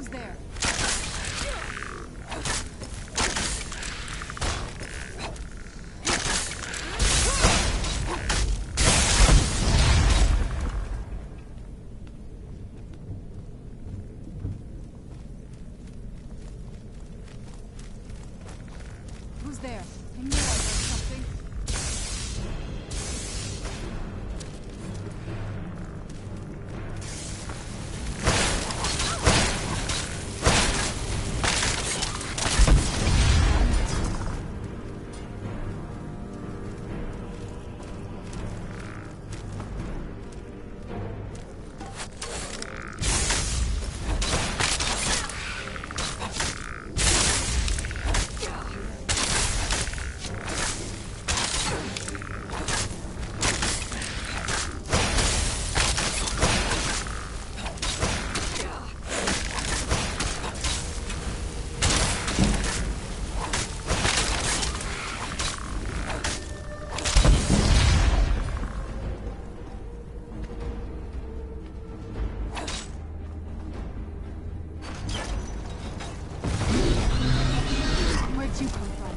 Who's there? Who's there? I knew I heard something. Where'd you come from?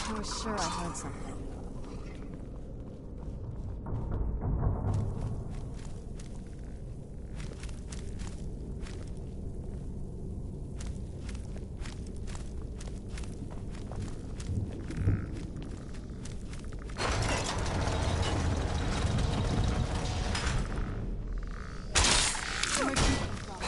I was sure I heard something. Where'd you come from?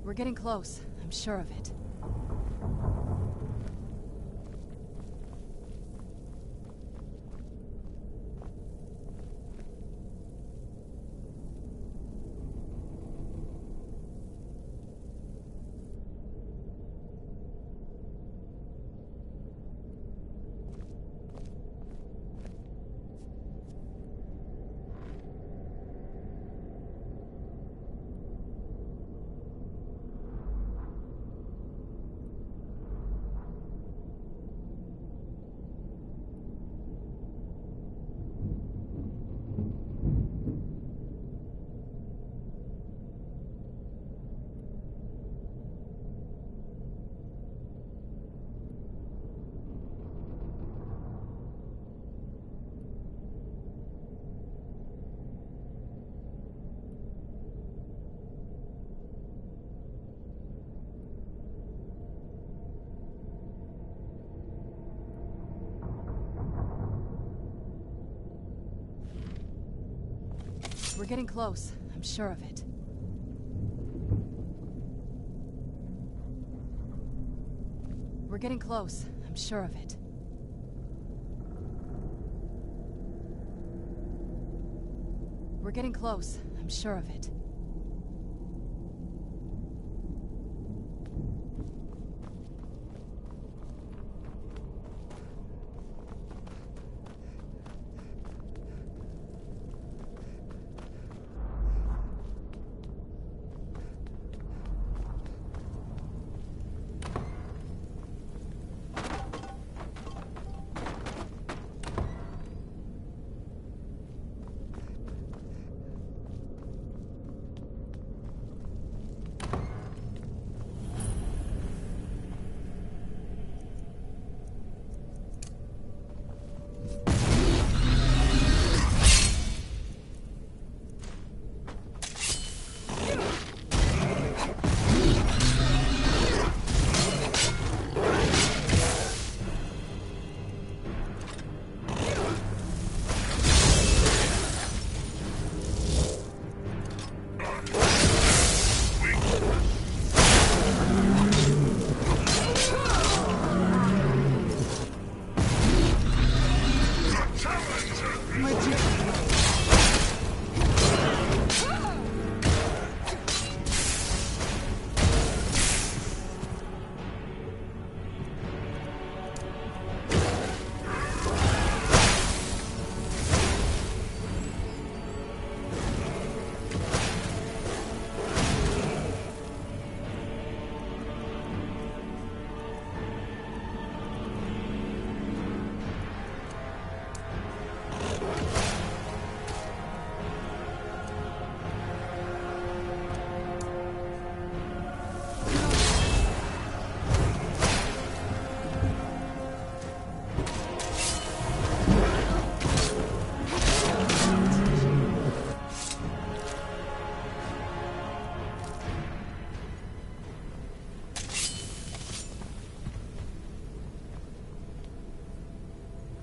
We're getting close. I'm sure of it. We're getting close. I'm sure of it. We're getting close. I'm sure of it. We're getting close. I'm sure of it.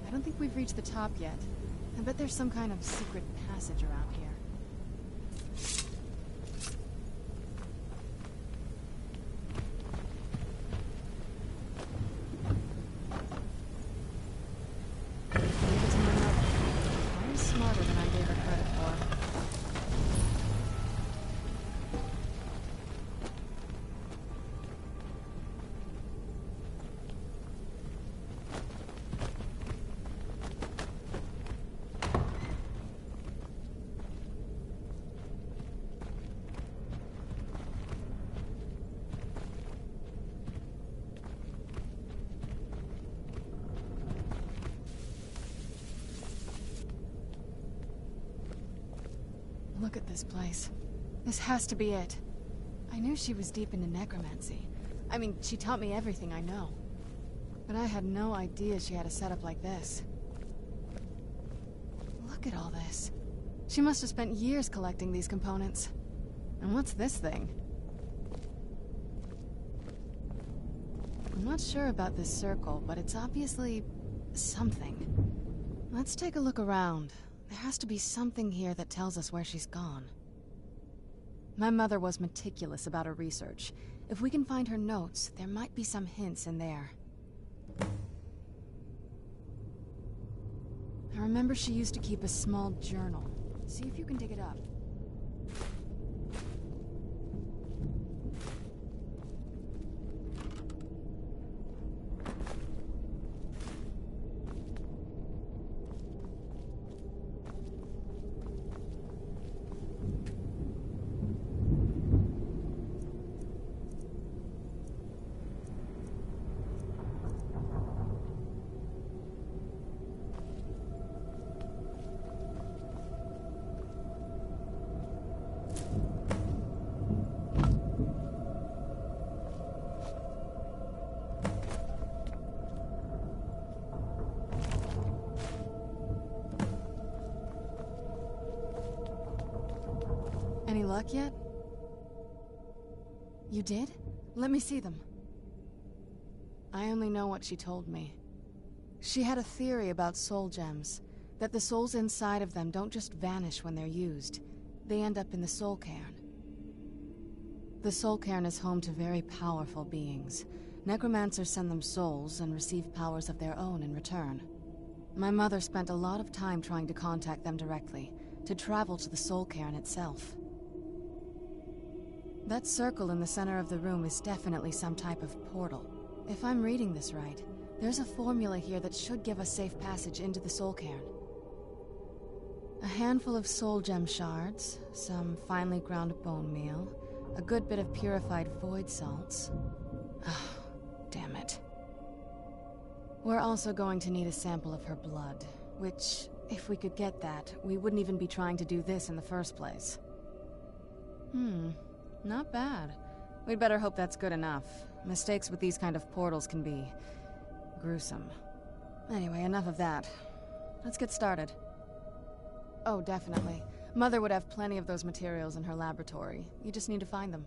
I don't think we've reached the top yet. I bet there's some kind of secret passage around here. Leave it to my mother. Very smarter than I gave her credit for. Look at this place. This has to be it. I knew she was deep into necromancy. I mean, she taught me everything I know. But I had no idea she had a setup like this. Look at all this. She must have spent years collecting these components. And what's this thing? I'm not sure about this circle, but it's obviously something. Let's take a look around. There has to be something here that tells us where she's gone. My mother was meticulous about her research. If we can find her notes, there might be some hints in there. I remember she used to keep a small journal. See if you can dig it up. Any luck yet? You did? Let me see them. I only know what she told me. She had a theory about soul gems, that the souls inside of them don't just vanish when they're used. They end up in the soul cairn. The soul cairn is home to very powerful beings. Necromancers send them souls and receive powers of their own in return. My mother spent a lot of time trying to contact them directly, to travel to the soul cairn itself. That circle in the center of the room is definitely some type of portal. If I'm reading this right, there's a formula here that should give us safe passage into the soul cairn. A handful of soul gem shards, some finely ground bone meal, a good bit of purified void salts. Oh, damn it. We're also going to need a sample of her blood, which, if we could get that, we wouldn't even be trying to do this in the first place. Not bad. We'd better hope that's good enough. Mistakes with these kind of portals can be gruesome. Anyway, enough of that. Let's get started. Oh, definitely. Mother would have plenty of those materials in her laboratory. You just need to find them.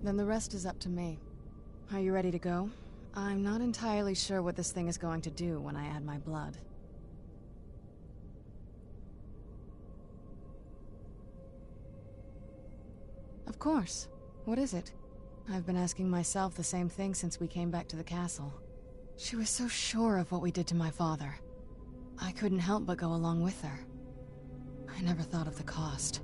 Then the rest is up to me. Are you ready to go? I'm not entirely sure what this thing is going to do when I add my blood. Of course. What is it? I've been asking myself the same thing since we came back to the castle. She was so sure of what we did to my father. I couldn't help but go along with her. I never thought of the cost.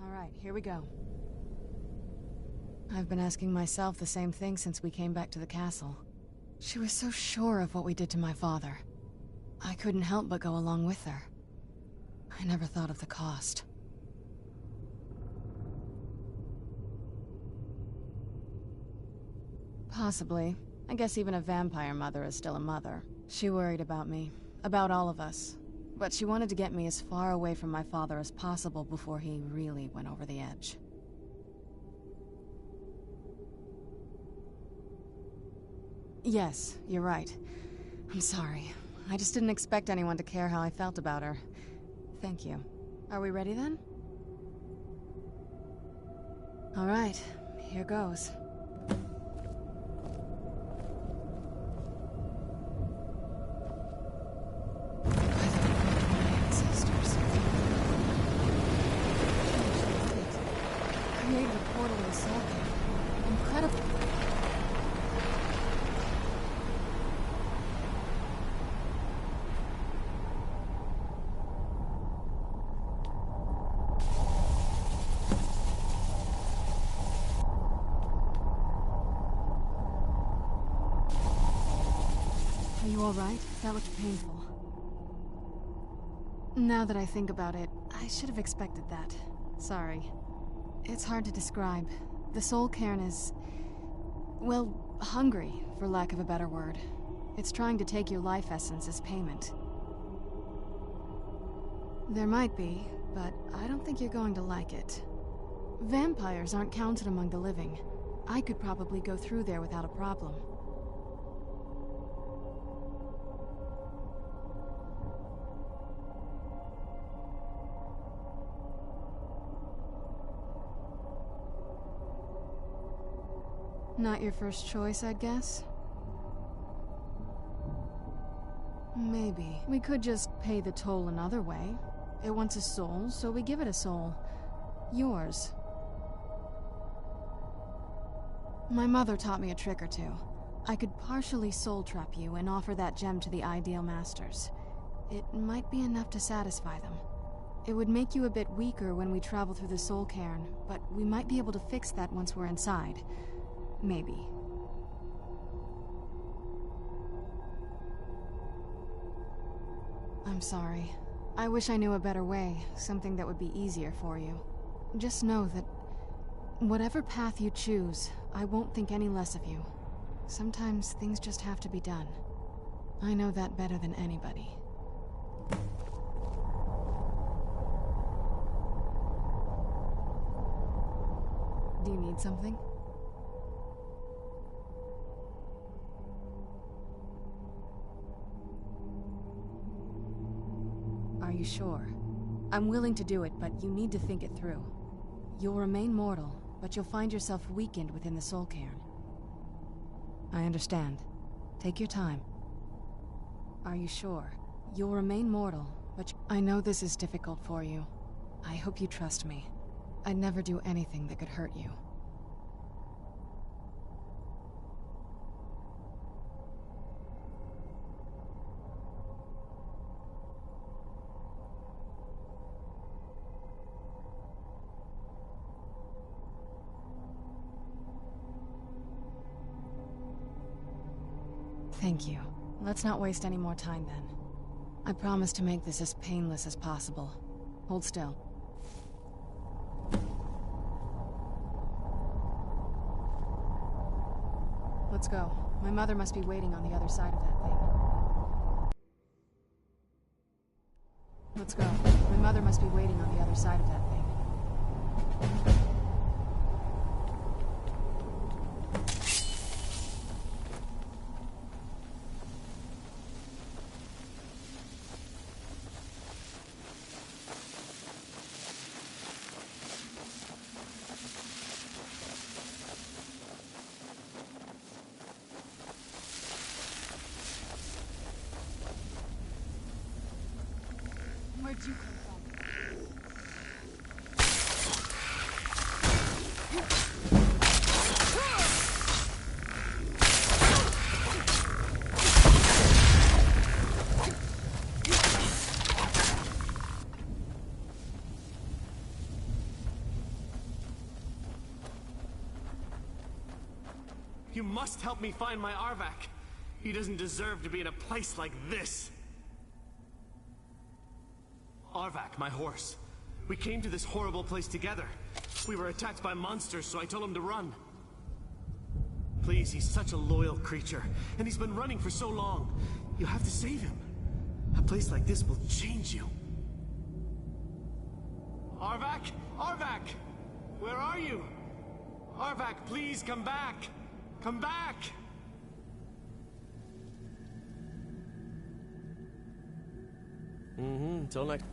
Alright, here we go. I've been asking myself the same thing since we came back to the castle. She was so sure of what we did to my father. I couldn't help but go along with her. I never thought of the cost. Possibly. I guess even a vampire mother is still a mother. She worried about me, about all of us. But she wanted to get me as far away from my father as possible before he really went over the edge. Yes, you're right. I'm sorry. I just didn't expect anyone to care how I felt about her. Thank you. Are we ready then? All right, here goes. Created a portal in the soul cave. Incredible. Are you all right? That looked painful. Now that I think about it, I should have expected that. Sorry. It's hard to describe. The soul cairn is... well, hungry, for lack of a better word. It's trying to take your life essence as payment. There might be, but I don't think you're going to like it. Vampires aren't counted among the living. I could probably go through there without a problem. Not your first choice, I'd guess? Maybe. We could just pay the toll another way. It wants a soul, so we give it a soul. Yours. My mother taught me a trick or two. I could partially soul trap you and offer that gem to the ideal masters. It might be enough to satisfy them. It would make you a bit weaker when we travel through the soul cairn, but we might be able to fix that once we're inside. Maybe. I'm sorry. I wish I knew a better way, something that would be easier for you. Just know that whatever path you choose, I won't think any less of you. Sometimes things just have to be done. I know that better than anybody. Do you need something? Are you sure? I'm willing to do it, but you need to think it through. You'll remain mortal, but you'll find yourself weakened within the soul cairn. I understand. Take your time. Are you sure? You'll remain mortal, but I know this is difficult for you. I hope you trust me. I'd never do anything that could hurt you. Thank you. Let's not waste any more time then. I promise to make this as painless as possible. Hold still. Let's go. My mother must be waiting on the other side of that thing. Let's go. My mother must be waiting on the other side of that thing. Where'd you come from? You must help me find my Arvak. He doesn't deserve to be in a place like this. Arvak, my horse. We came to this horrible place together. We were attacked by monsters, so I told him to run. Please, he's such a loyal creature, and he's been running for so long. You have to save him. A place like this will change you. Arvak? Arvak! Where are you? Arvak, please come back! Come back! Till next...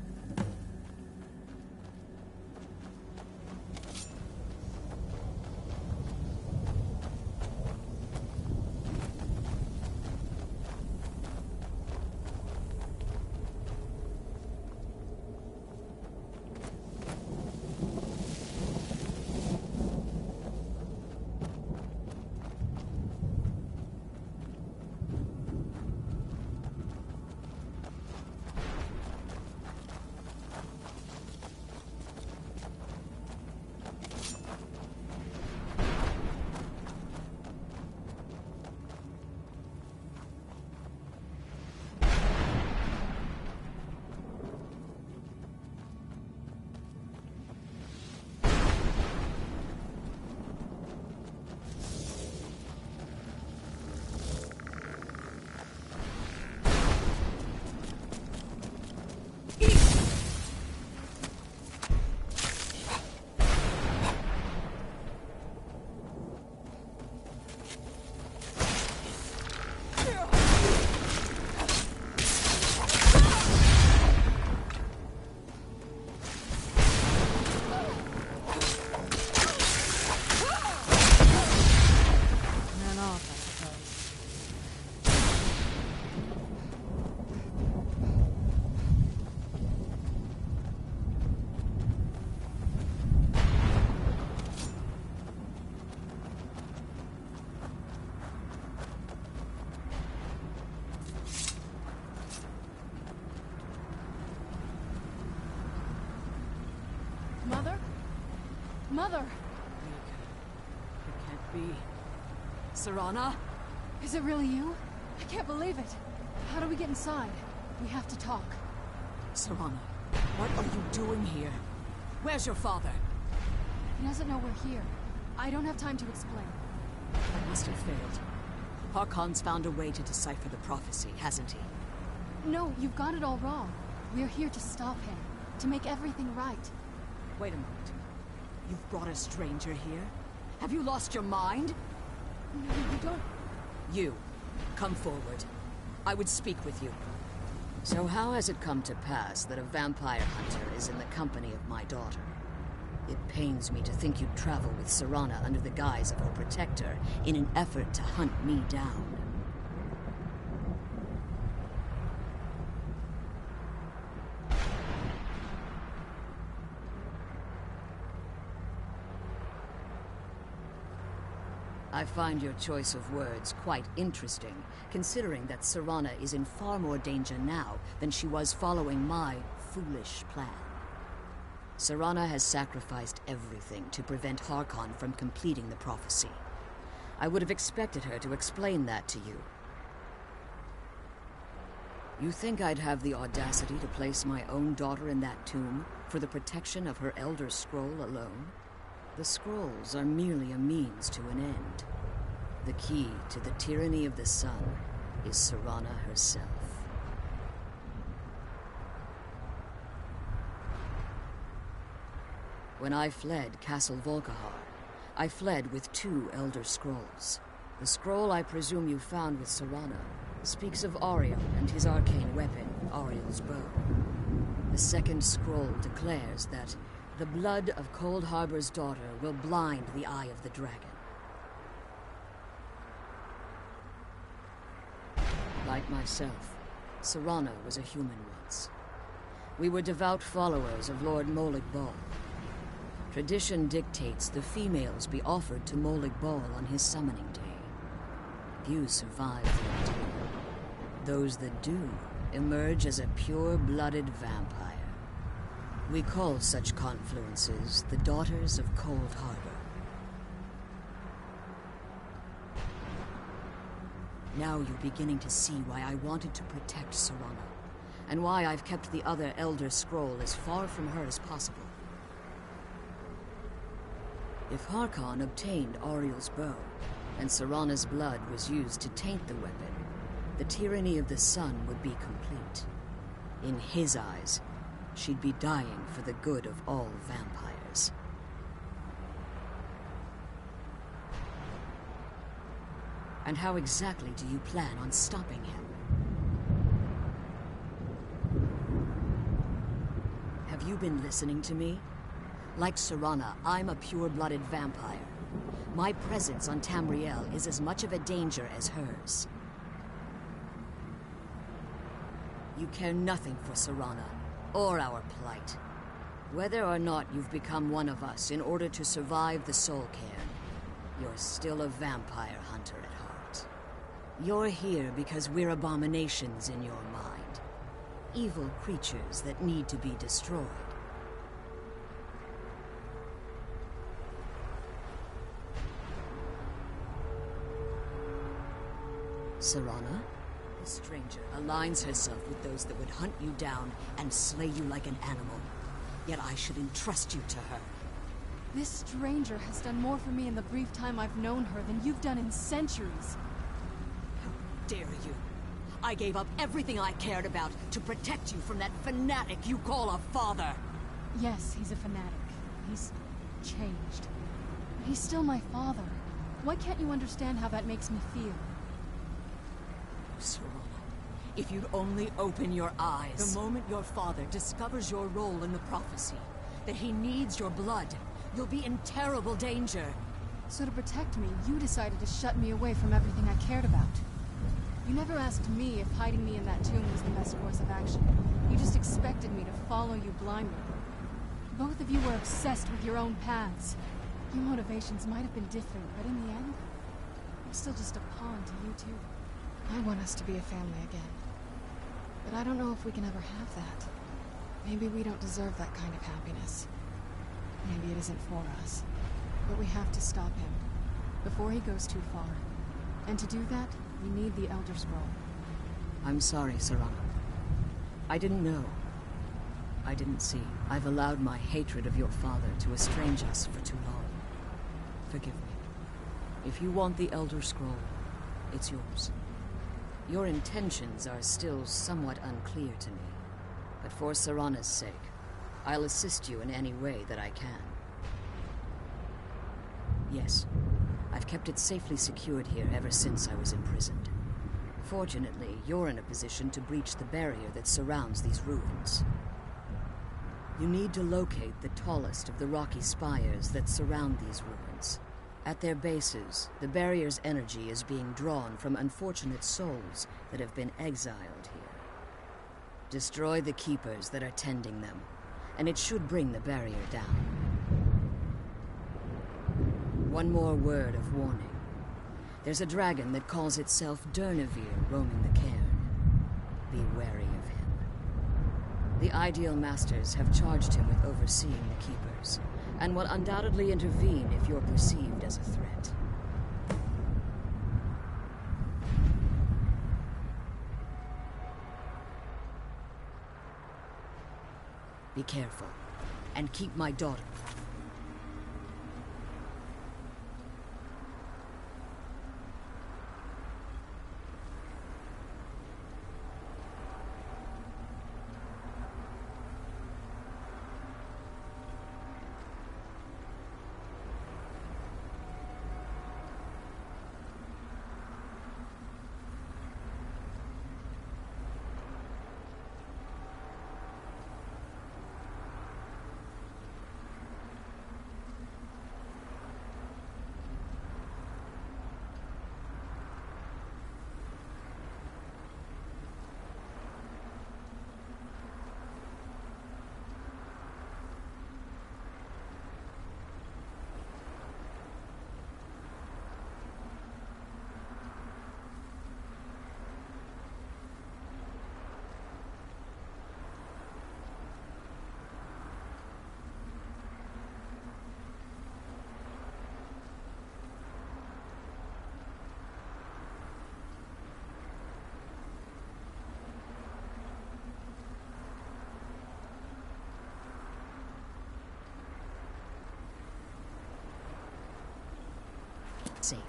Mother! It can't be. Serana? Is it really you? I can't believe it. How do we get inside? We have to talk. Serana, what are you doing here? Where's your father? He doesn't know we're here. I don't have time to explain. I must have failed. Harkon's found a way to decipher the prophecy, hasn't he? No, you've got it all wrong. We're here to stop him. To make everything right. Wait a moment. You've brought a stranger here? Have you lost your mind? No, you don't... You, come forward. I would speak with you. So how has it come to pass that a vampire hunter is in the company of my daughter? It pains me to think you'd travel with Serana under the guise of her protector in an effort to hunt me down. I find your choice of words quite interesting, considering that Serana is in far more danger now than she was following my foolish plan. Serana has sacrificed everything to prevent Harkon from completing the prophecy. I would have expected her to explain that to you. You think I'd have the audacity to place my own daughter in that tomb for the protection of her Elder Scroll alone? The scrolls are merely a means to an end. The key to the tyranny of the sun is Serana herself. When I fled Castle Volkihar, I fled with 2 Elder Scrolls. The scroll I presume you found with Serana speaks of Ariel and his arcane weapon, Ariel's bow. The second scroll declares that the blood of Cold Harbor's daughter will blind the eye of the dragon. Like myself, Serana was a human once. We were devout followers of Lord Molig Bal. Tradition dictates the females be offered to Molig Bal on his summoning day. Few survive the ordeal. Those that do emerge as a pure-blooded vampire. We call such confluences the Daughters of Cold Harbor. Now you're beginning to see why I wanted to protect Serana. and why I've kept the other Elder Scroll as far from her as possible. If Harkon obtained Ariel's bow, and Serana's blood was used to taint the weapon, the tyranny of the sun would be complete. In his eyes, she'd be dying for the good of all vampires. And how exactly do you plan on stopping him? Have you been listening to me? Like Serana, I'm a pure-blooded vampire. My presence on Tamriel is as much of a danger as hers. You care nothing for Serana, or our plight. Whether or not you've become one of us in order to survive the Soul Cairn, you're still a vampire hunter at heart. You're here because we're abominations in your mind. Evil creatures that need to be destroyed. Serana? The stranger aligns herself with those that would hunt you down and slay you like an animal. Yet I should entrust you to her. This stranger has done more for me in the brief time I've known her than you've done in centuries. How dare you! I gave up everything I cared about to protect you from that fanatic you call a father! Yes, he's a fanatic. He's changed. But he's still my father. Why can't you understand how that makes me feel? Serana, if you'd only open your eyes. The moment your father discovers your role in the prophecy, that he needs your blood, you'll be in terrible danger. So to protect me, you decided to shut me away from everything I cared about. You never asked me if hiding me in that tomb was the best course of action. You just expected me to follow you blindly. Both of you were obsessed with your own paths. Your motivations might have been different, but in the end, I'm still just a pawn to you two. I want us to be a family again. But I don't know if we can ever have that. Maybe we don't deserve that kind of happiness. Maybe it isn't for us. But we have to stop him, before he goes too far. And to do that, we need the Elder Scroll. I'm sorry, Serana. I didn't know. I didn't see. I've allowed my hatred of your father to estrange us for too long. Forgive me. If you want the Elder Scroll, it's yours. Your intentions are still somewhat unclear to me, but for Serana's sake, I'll assist you in any way that I can. Yes, I've kept it safely secured here ever since I was imprisoned. Fortunately, you're in a position to breach the barrier that surrounds these ruins. You need to locate the tallest of the rocky spires that surround these ruins. At their bases, the barrier's energy is being drawn from unfortunate souls that have been exiled here. Destroy the keepers that are tending them, and it should bring the barrier down. One more word of warning. There's a dragon that calls itself Durnevere roaming the cairn. Be wary of him. The Ideal Masters have charged him with overseeing the keepers, and will undoubtedly intervene if you're perceived as a threat. Be careful, and keep my daughter. safe.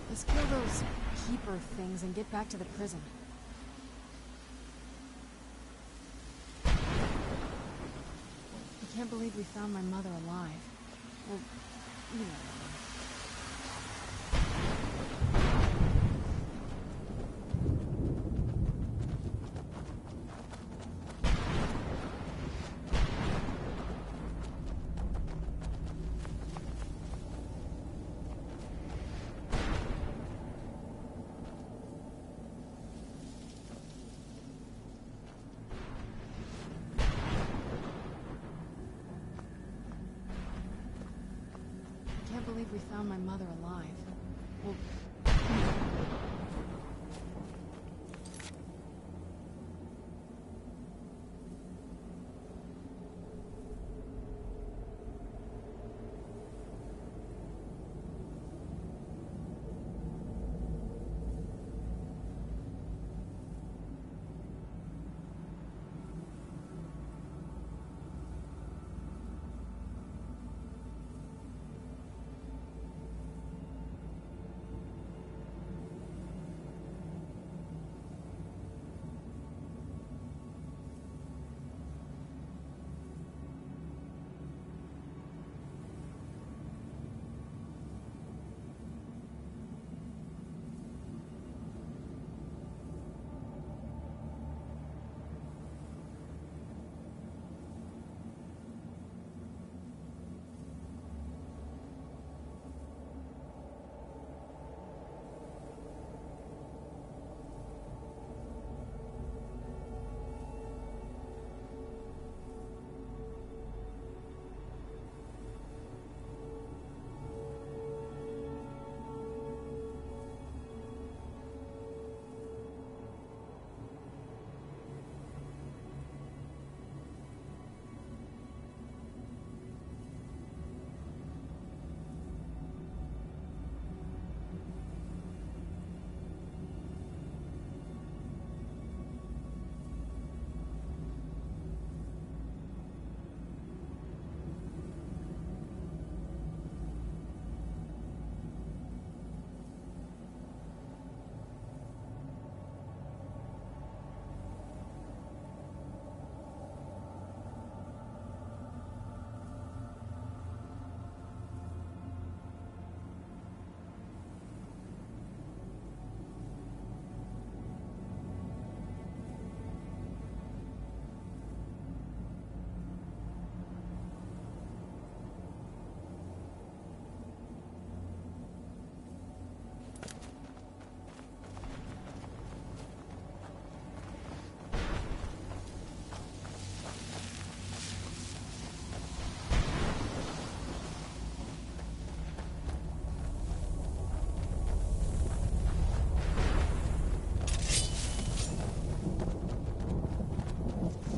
Let's kill those keeper things and get back to the prison. I can't believe we found my mother alive. Well, you know. I can't believe we found my mother alive. Well,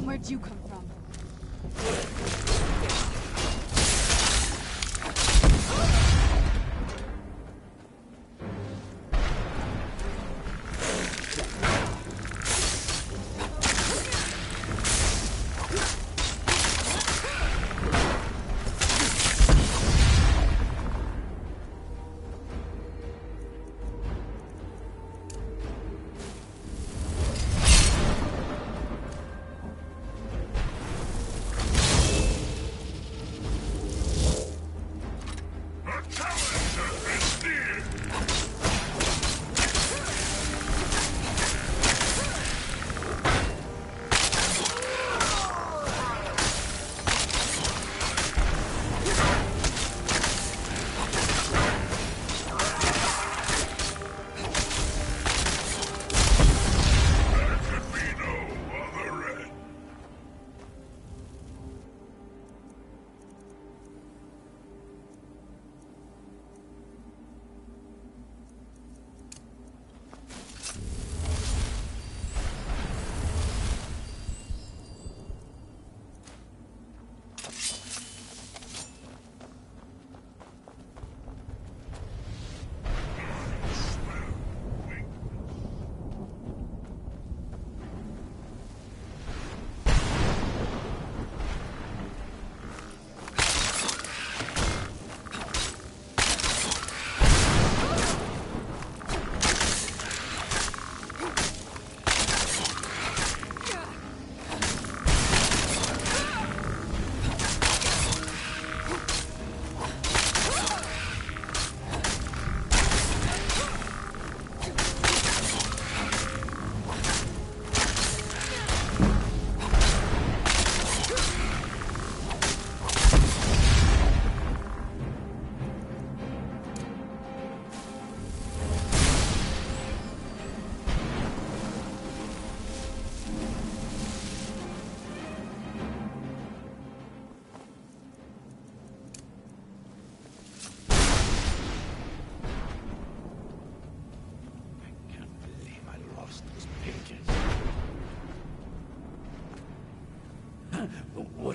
where'd you come from?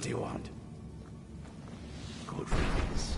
do you want? Good riddance.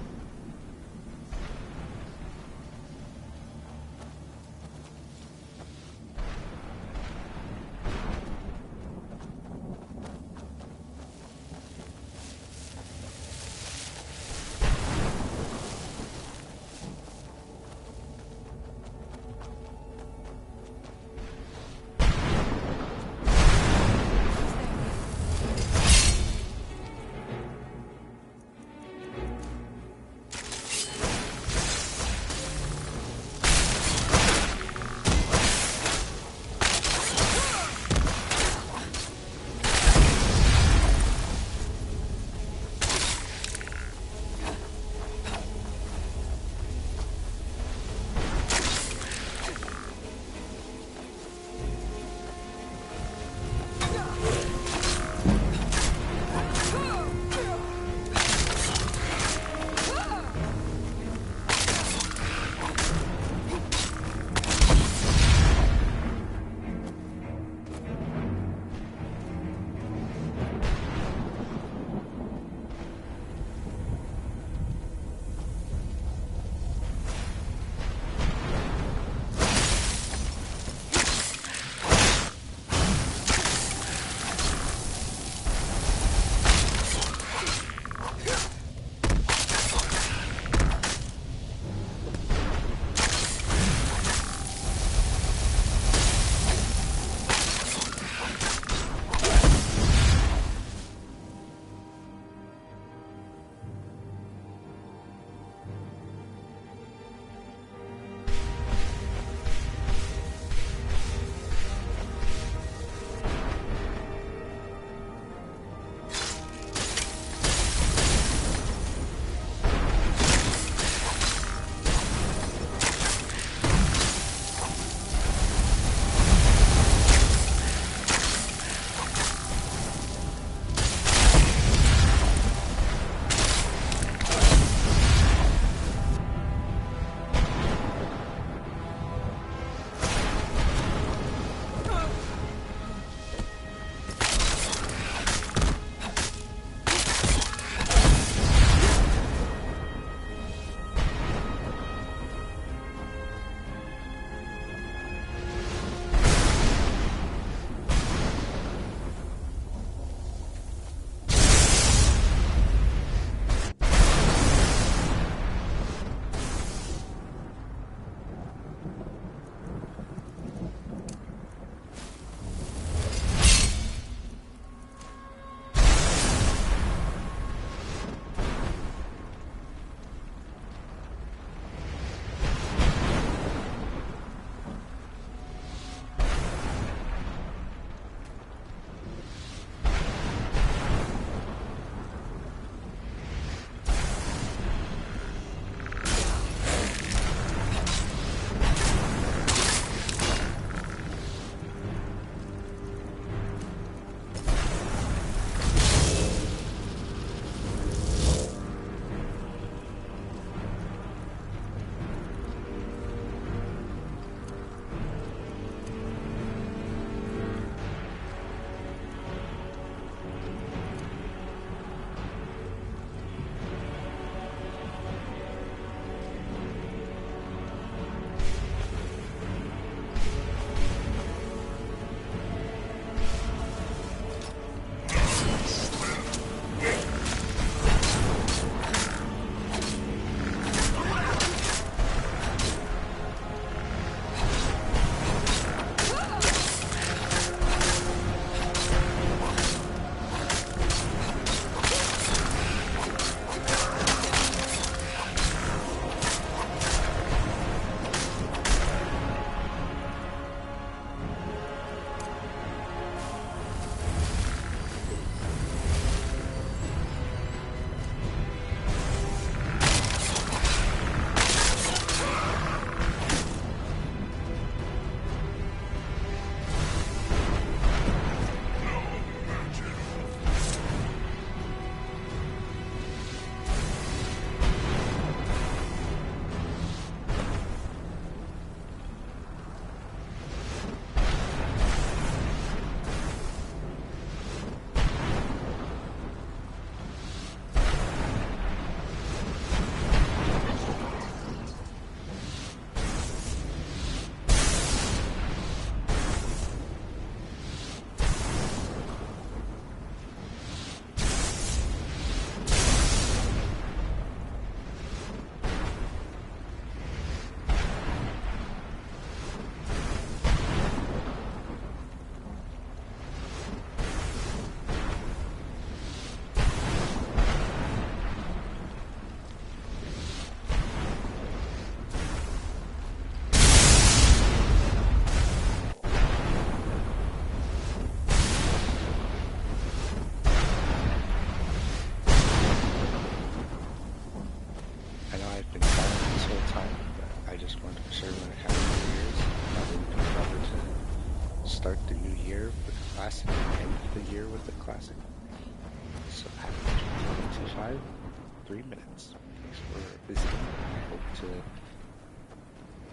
3 minutes. Thanks for visiting.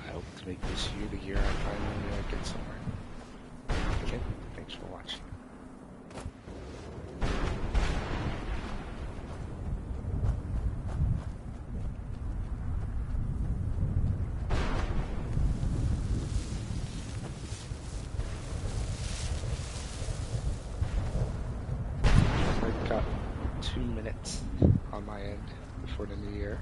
I hope to make this year the year I finally get somewhere. Again, thanks for watching. I've got 2 minutes on my end before the new year.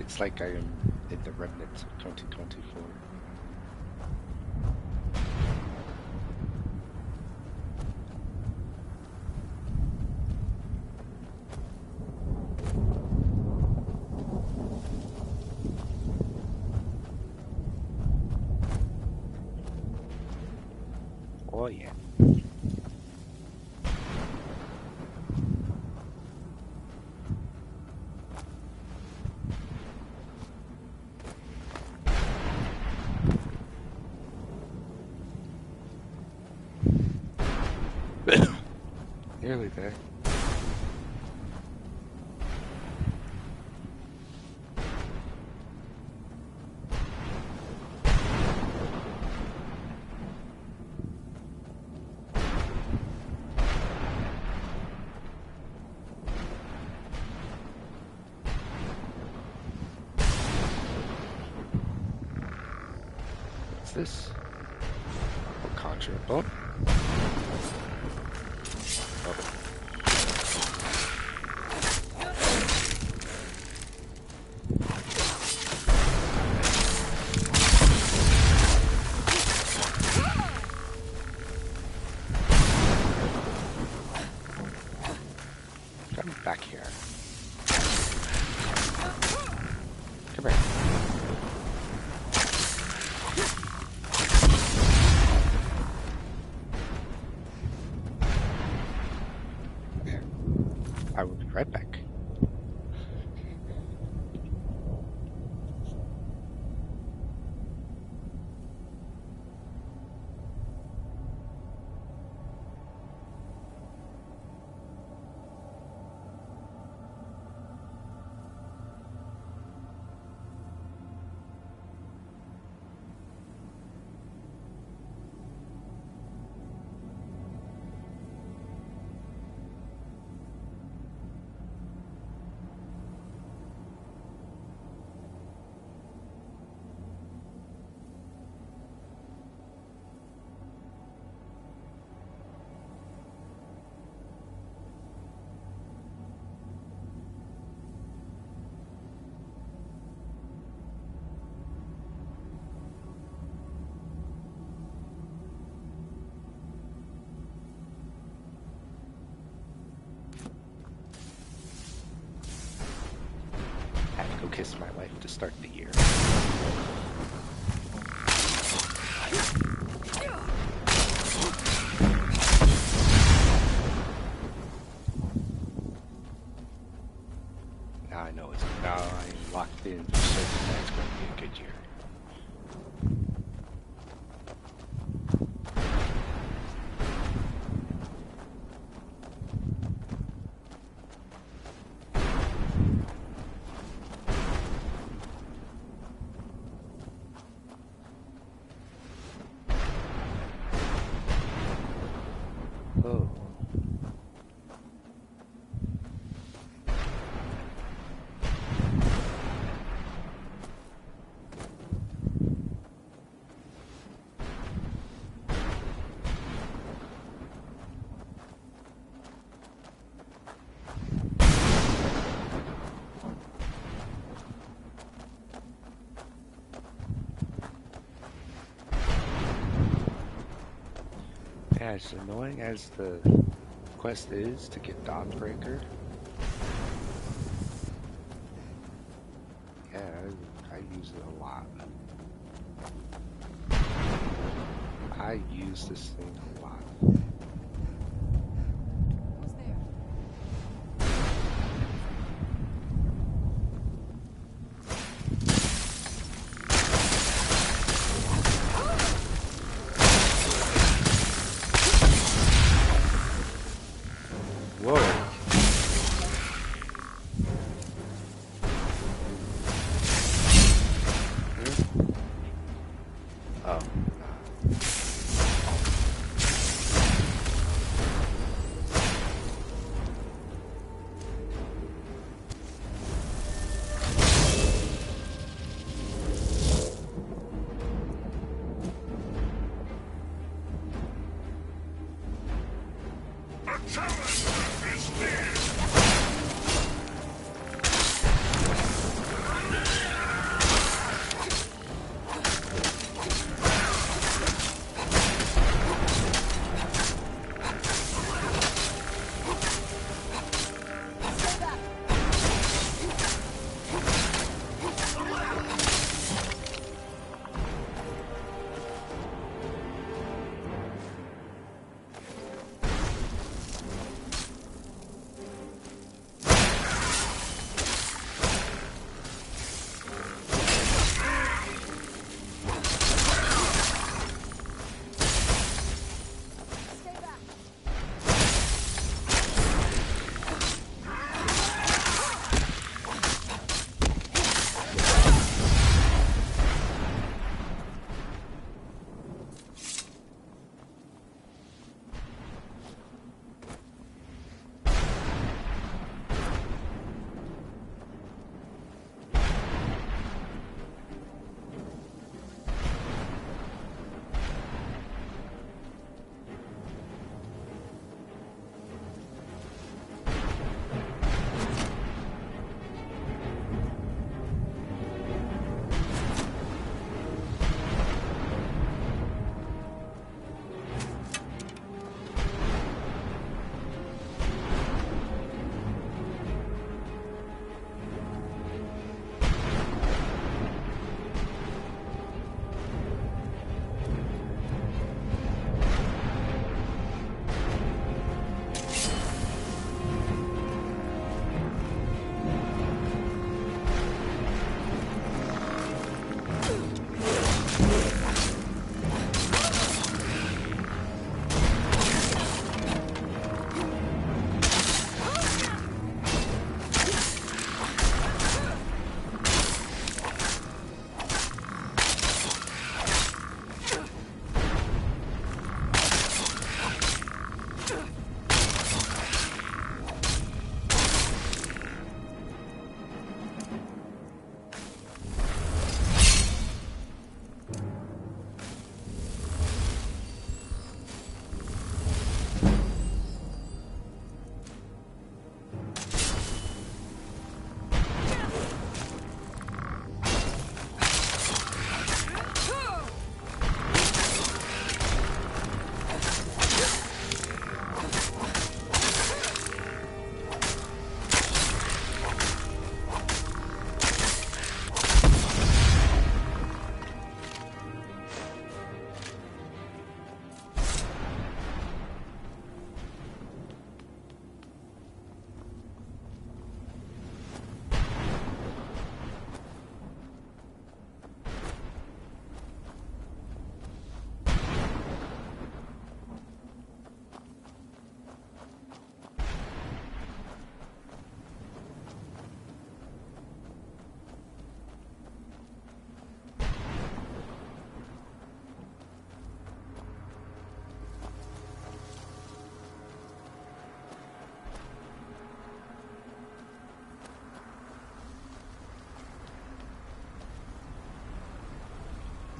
It's like I am in the remnants of 2024. Oh yeah. Nearly there. What's this? I'll conjure a boat. Come back here. Come here. There. I will be right back. I had to go kiss my wife to start the year. Now I'm locked in for certain that it's going to be a good year. Oh. Yeah, as annoying as the quest is to get Dawnbreaker, yeah, I use it a lot. I use this thing a lot. Who's there? Whoa. Oh.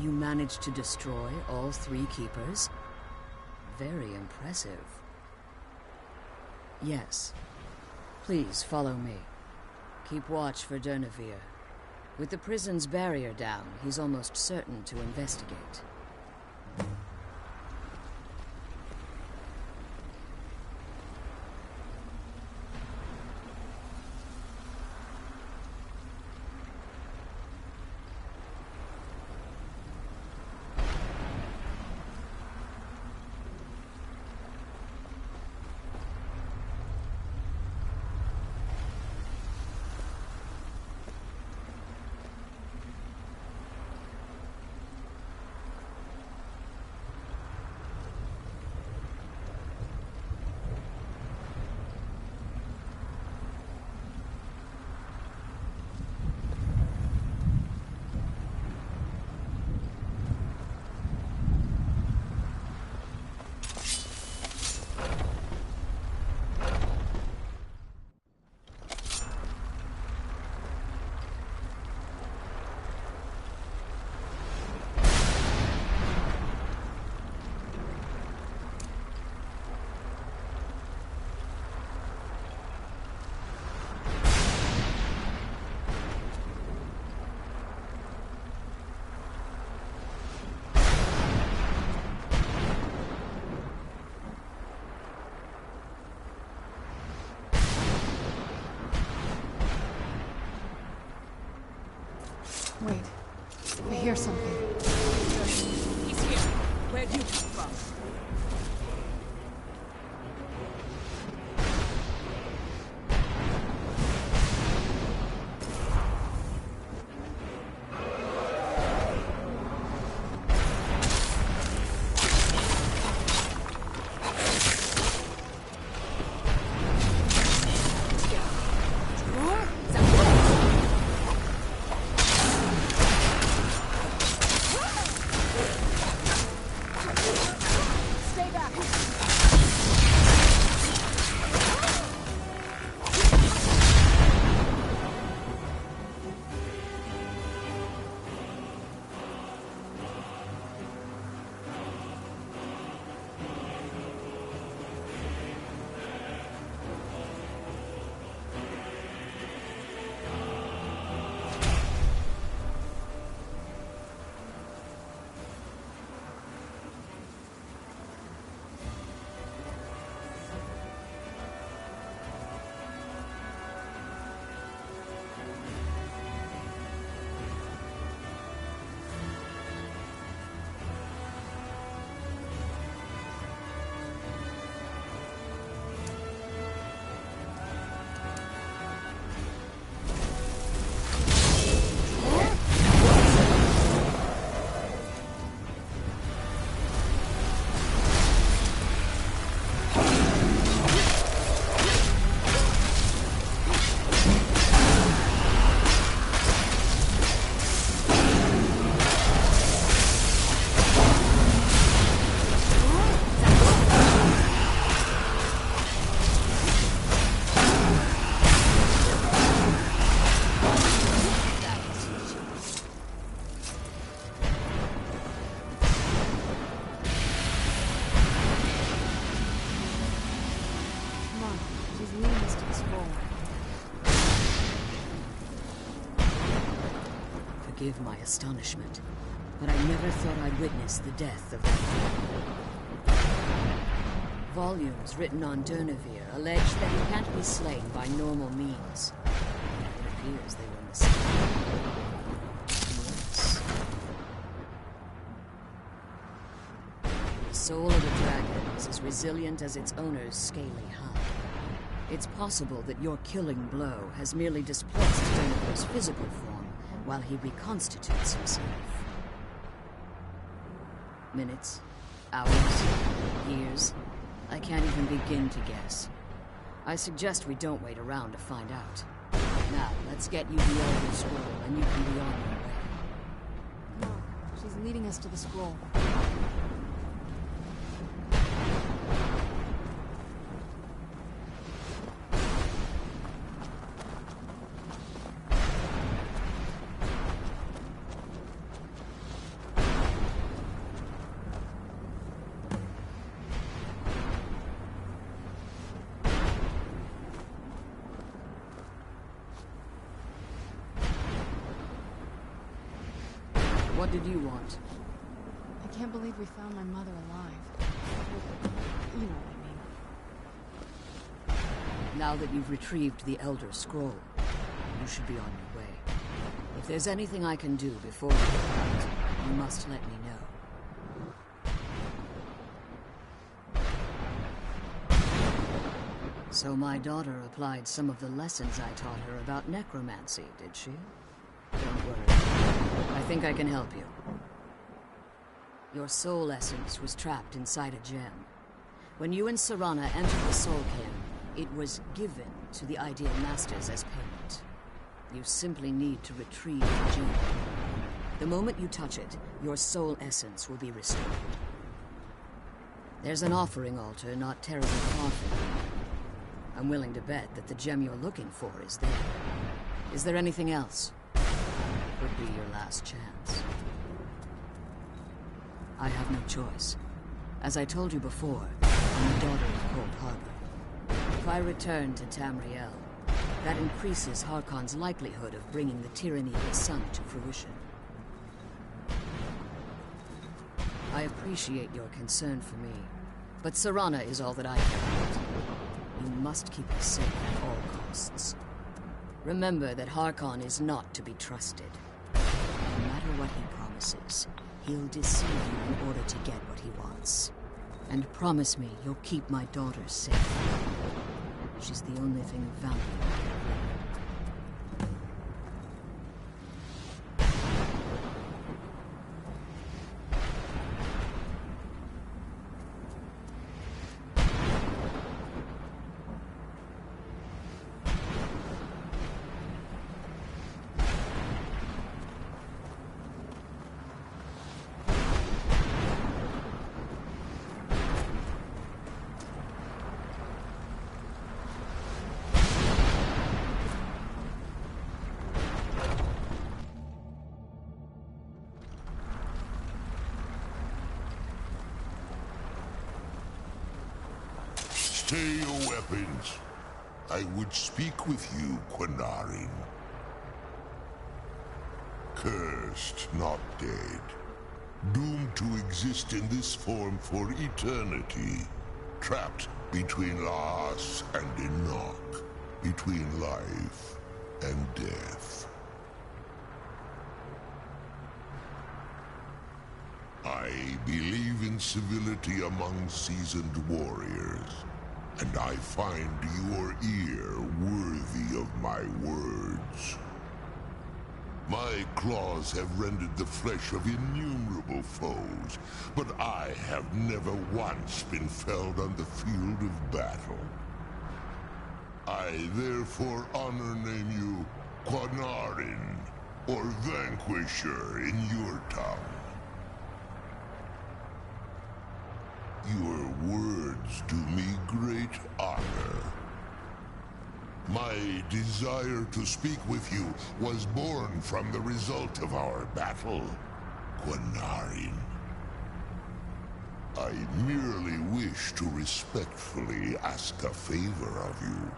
You managed to destroy all 3 keepers? Very impressive. Yes. Please follow me. Keep watch for Durnevere. With the prison's barrier down, he's almost certain to investigate. hear something. He's here. Where'd you come from? Forgive my astonishment, but I never thought I'd witness the death of that man. Volumes written on Durnevere allege that he can't be slain by normal means. It appears they were mistaken. Yes. The soul of a dragon is as resilient as its owner's scaly hide. It's possible that your killing blow has merely displaced Durnevere's physical form while he reconstitutes himself. Minutes, hours, years. I can't even begin to guess. I suggest we don't wait around to find out. Now, let's get you the Elder Scroll, and you can be on your way. No, she's leading us to the scroll. What did you want? I can't believe we found my mother alive. You know what I mean. Now that you've retrieved the Elder Scroll, you should be on your way. If there's anything I can do before we depart, you must let me know. So my daughter applied some of the lessons I taught her about necromancy, did she? Don't worry. I think I can help you. Your soul essence was trapped inside a gem. When you and Serana entered the soul cairn, it was given to the Ideal Masters as payment. You simply need to retrieve the gem. The moment you touch it, your soul essence will be restored. There's an offering altar not terribly far from here. I'm willing to bet that the gem you're looking for is there. Is there anything else? Could be your last chance. I have no choice. As I told you before, I'm the daughter of Cold Harbor. If I return to Tamriel, that increases Harkon's likelihood of bringing the tyranny of the sun to fruition. I appreciate your concern for me, but Serana is all that I care about. You must keep her safe at all costs. Remember that Harkon is not to be trusted. No matter what he promises. He'll deceive you in order to get what he wants. And promise me you'll keep my daughter safe. She's the only thing of value. Stay your weapons. I would speak with you, Quinarin. Cursed, not dead. Doomed to exist in this form for eternity. Trapped between Laas and Enoch. Between life and death. I believe in civility among seasoned warriors. And I find your ear worthy of my words. My claws have rended the flesh of innumerable foes, but I have never once been felled on the field of battle. I therefore name you Quinarin, or Vanquisher in your tongue. Your words do me great honor. My desire to speak with you was born from the result of our battle, Quinarin. I merely wish to respectfully ask a favor of you.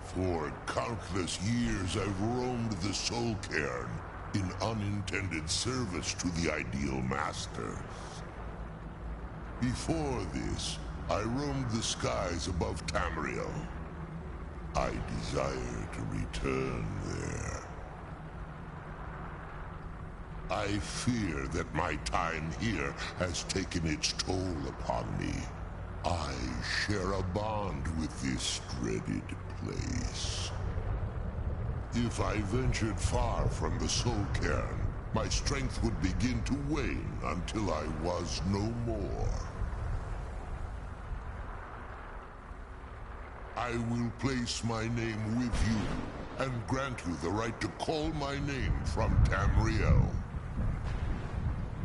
For countless years I've roamed the Soul Cairn in unintended service to the Ideal Masters. Before this, I roamed the skies above Tamriel. I desire to return there. I fear that my time here has taken its toll upon me. I share a bond with this dreaded place. If I ventured far from the Soul Cairn, my strength would begin to wane until I was no more. I will place my name with you, and grant you the right to call my name from Tamriel.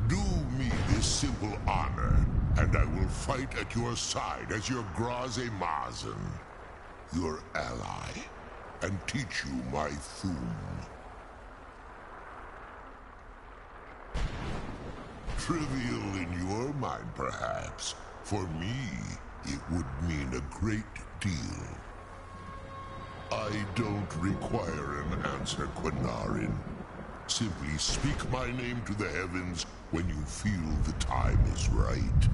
Do me this simple honor, and I will fight at your side as your Graze Mazen, your ally, and teach you my Thum. Trivial in your mind, perhaps. For me, it would mean a great deal. I don't require an answer, Quinarin. Simply speak my name to the heavens when you feel the time is right.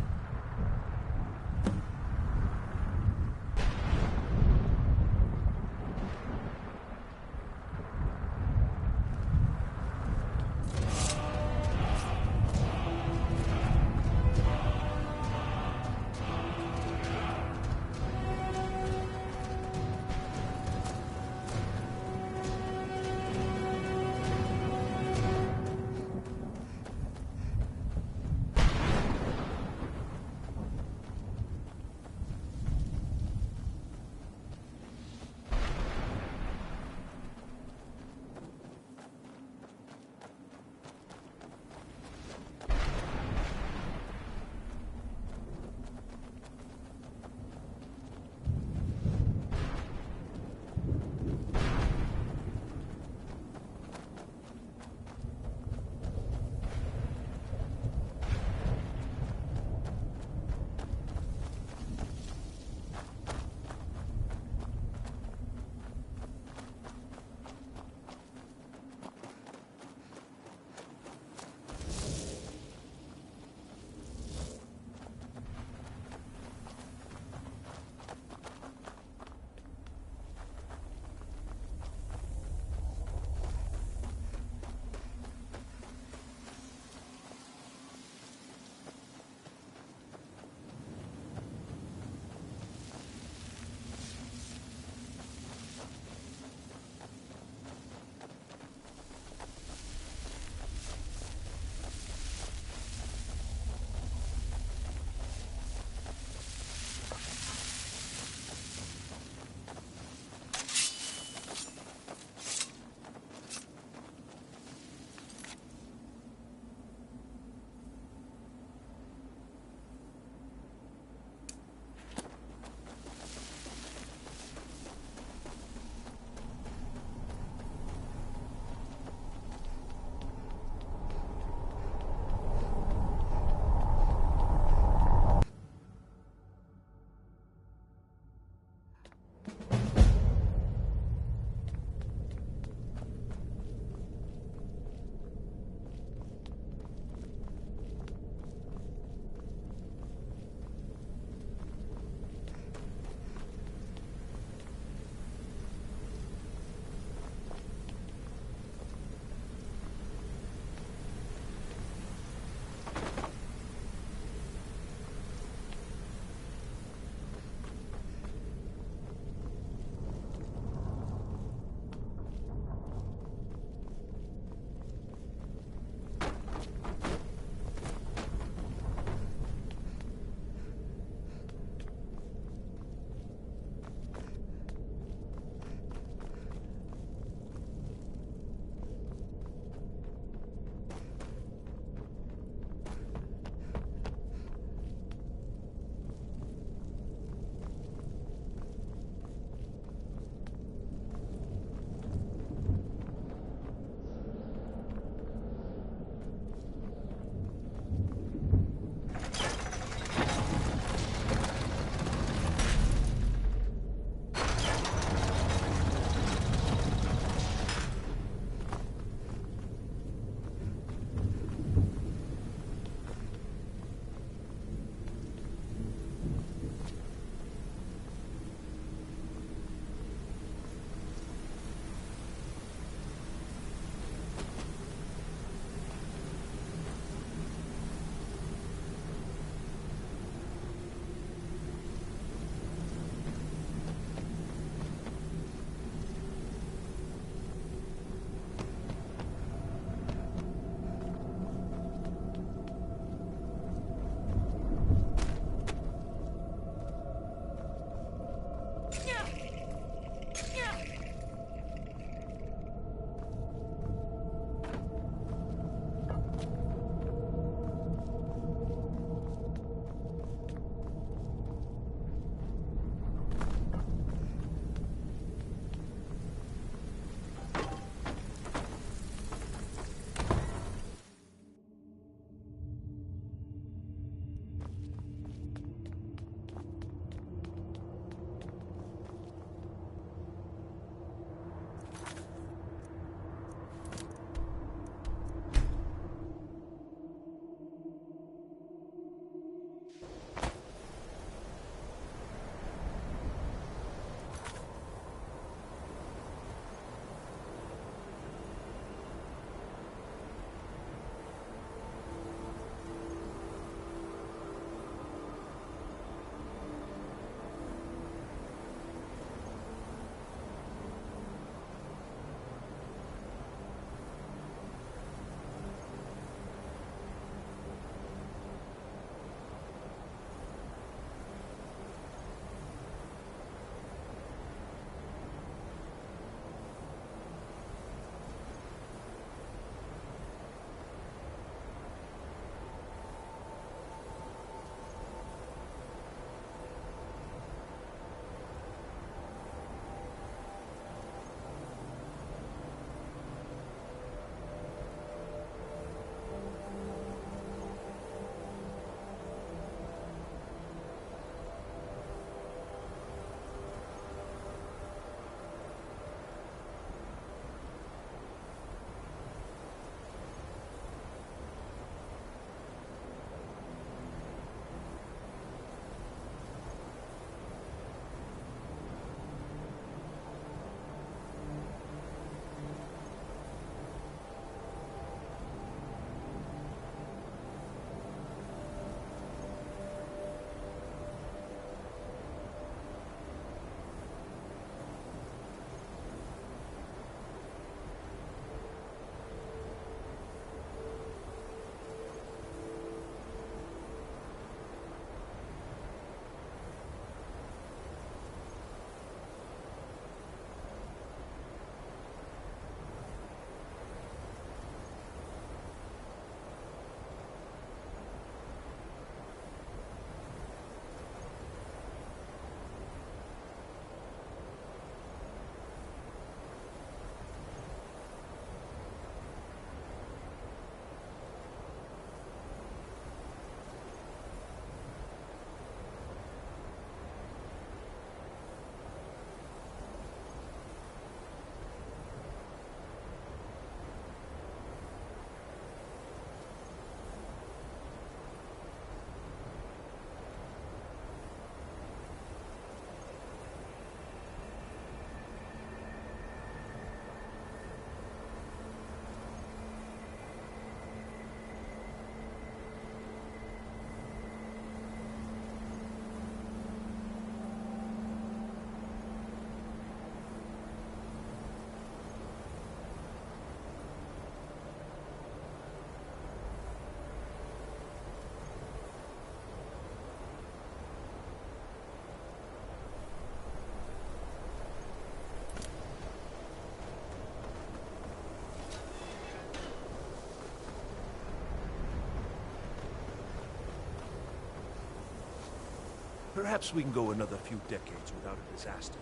Perhaps we can go another few decades without a disaster.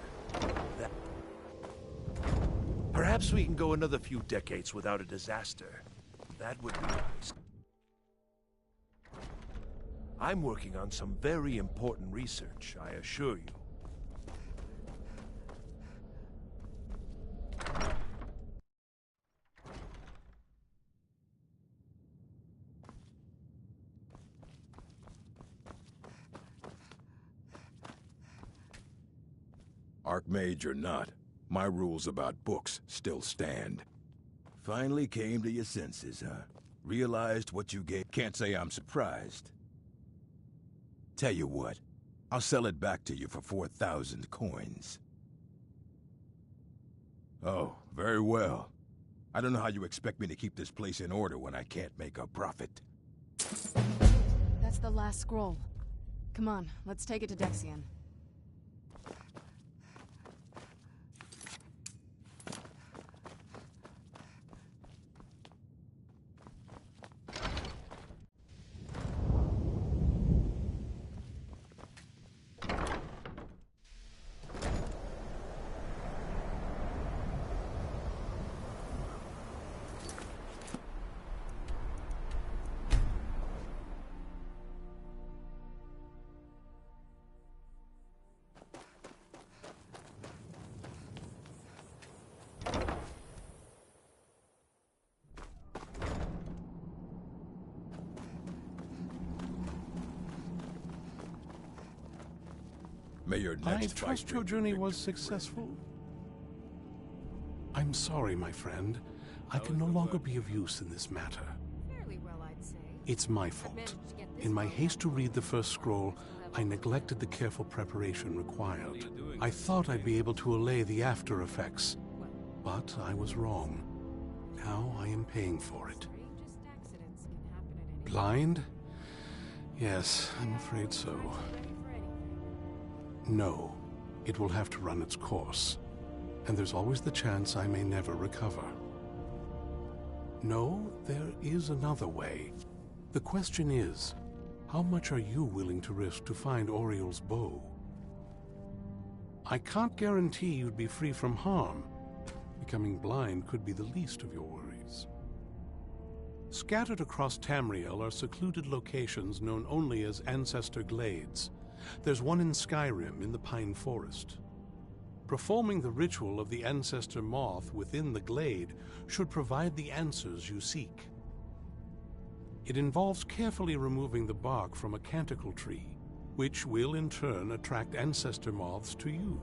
That... Perhaps we can go another few decades without a disaster. That would be nice. I'm working on some very important research, I assure you. Archmage or not, my rules about books still stand. Finally came to your senses, huh? Realized what you gave. Can't say I'm surprised. Tell you what, I'll sell it back to you for 4,000 coins. Oh, very well. I don't know how you expect me to keep this place in order when I can't make a profit. That's the last scroll. Come on, let's take it to Dexion. May your I next trust fight your bring journey victory. was successful. I'm sorry, my friend. I can no longer be of use in this matter. Fairly well, I'd say. It's my fault. In my haste to read the first scroll, I neglected the careful preparation required. I thought I'd be able to allay the after effects, but I was wrong. Now I am paying for it. Strangest accidents can happen at any Blind? Yes, I'm afraid so. ready for anything. No, it will have to run its course. And there's always the chance I may never recover. No, there is another way. The question is, how much are you willing to risk to find Oriel's bow? I can't guarantee you'd be free from harm. Becoming blind could be the least of your worries. Scattered across Tamriel are secluded locations known only as Ancestor Glades. There's one in Skyrim in the Pine Forest. Performing the ritual of the Ancestor Moth within the glade should provide the answers you seek. It involves carefully removing the bark from a canticle tree, which will in turn attract Ancestor Moths to you.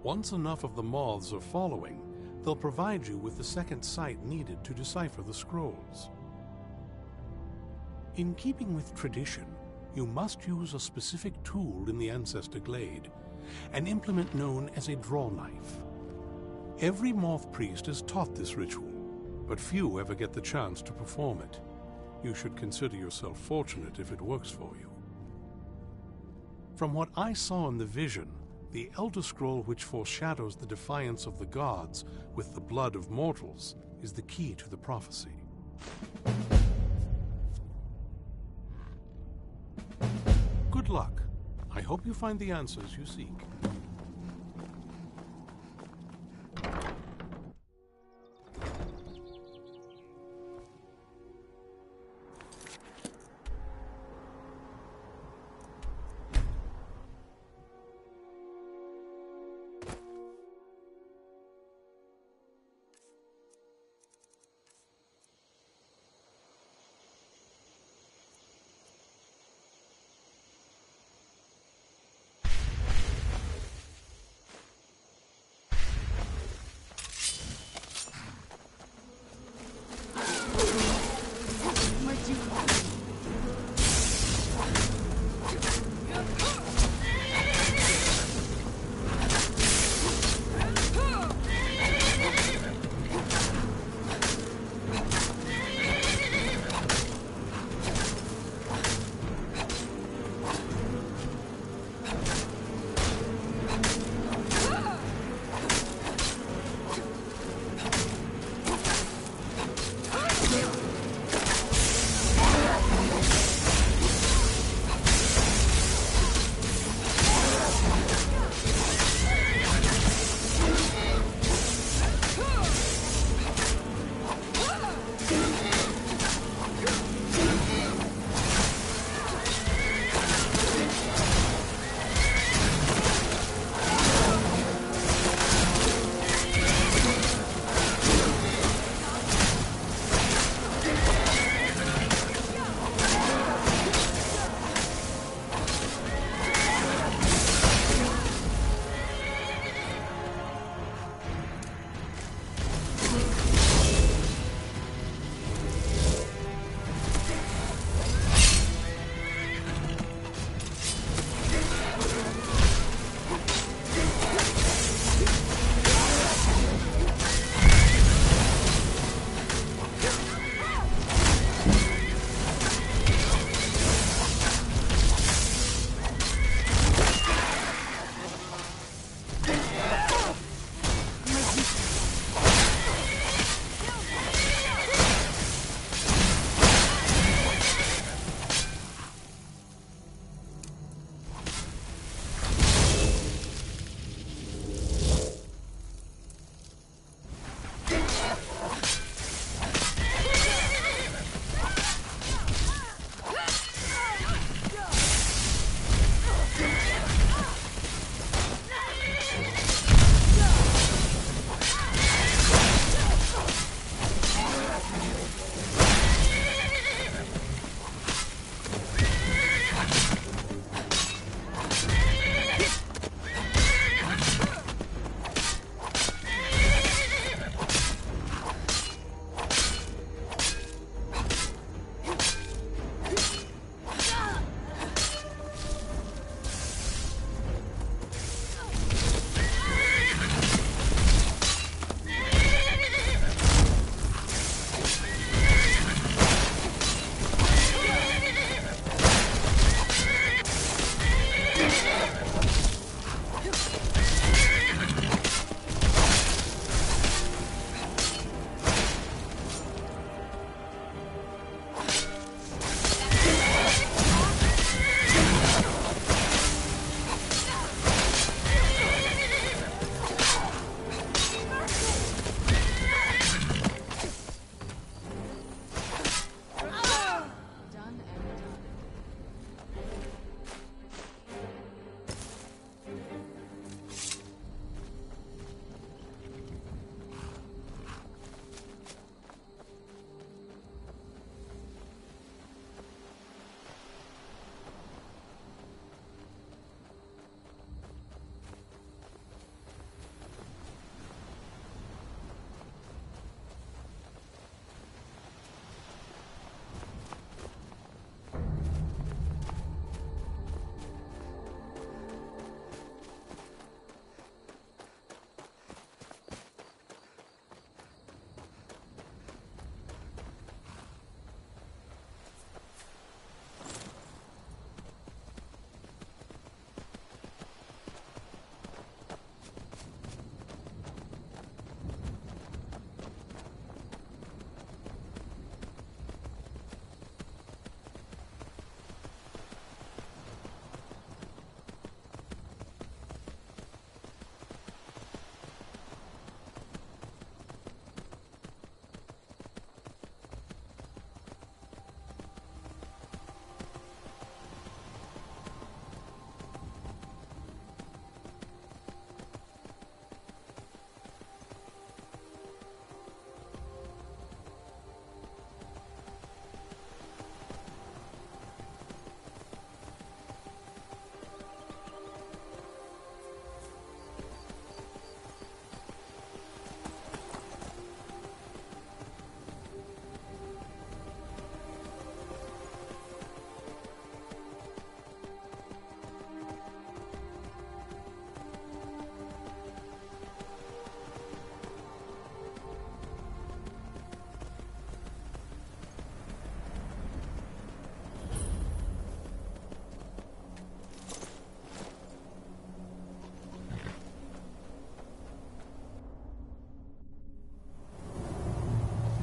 Once enough of the moths are following, they'll provide you with the second sight needed to decipher the scrolls. In keeping with tradition, you must use a specific tool in the Ancestor Glade, an implement known as a draw knife. Every moth priest is taught this ritual, but few ever get the chance to perform it. You should consider yourself fortunate if it works for you. From what I saw in the vision, the Elder Scroll which foreshadows the defiance of the gods with the blood of mortals is the key to the prophecy. Good luck. I hope you find the answers you seek.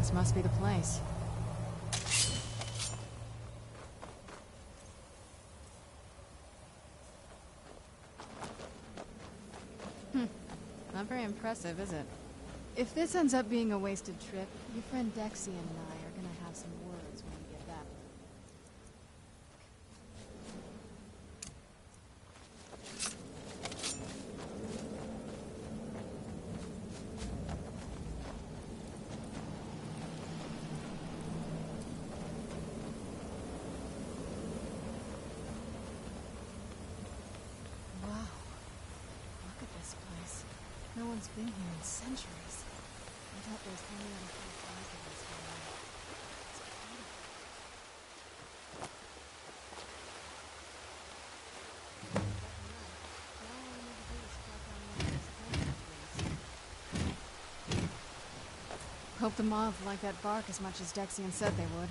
This must be the place. Not very impressive, is it? If this ends up being a wasted trip, your friend Dexy and I are gonna have some words when we get back. Wow. Look at this place. No one's been here in centuries. I doubt there's any other place like it this way. It's beautiful. Now all we need to do is track down one of those camping trees. Hope the moths like that bark as much as Dexian said they would.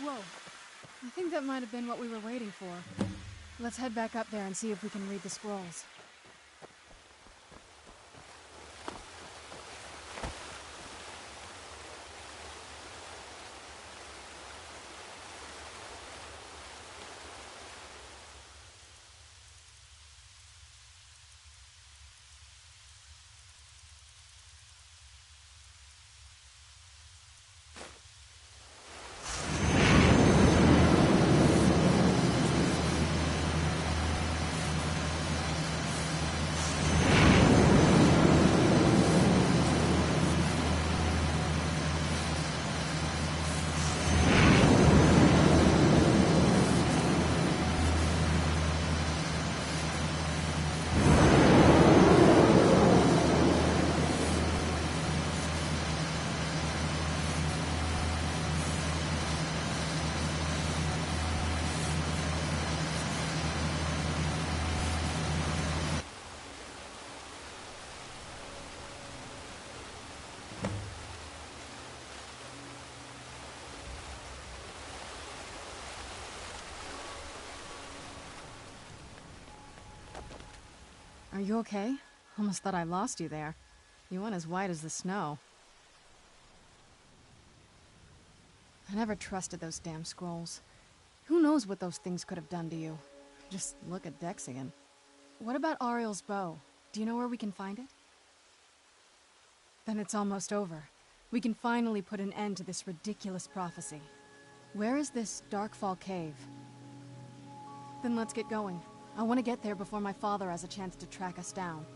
Whoa. I think that might have been what we were waiting for. Let's head back up there and see if we can read the scrolls. Are you okay? Almost thought I lost you there. You went as white as the snow. I never trusted those damn scrolls. Who knows what those things could have done to you? Just look at Dexian. What about Ariel's bow? Do you know where we can find it? Then it's almost over. We can finally put an end to this ridiculous prophecy. Where is this Darkfall cave? Then let's get going. I want to get there before my father has a chance to track us down.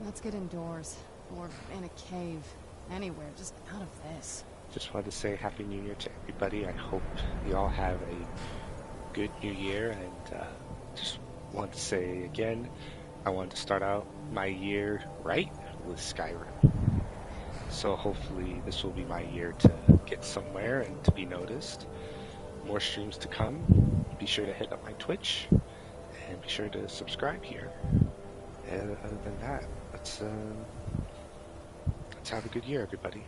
Let's get indoors. Or in a cave. Anywhere, just out of this. Just wanted to say Happy New Year to everybody. I hope you all have a good New Year, and just wanted to say again, I wanted to start out my year right with Skyrim. So hopefully this will be my year to get somewhere and to be noticed. More streams to come. Be sure to hit up my Twitch, and be sure to subscribe here. And other than that, let's have a good year, everybody.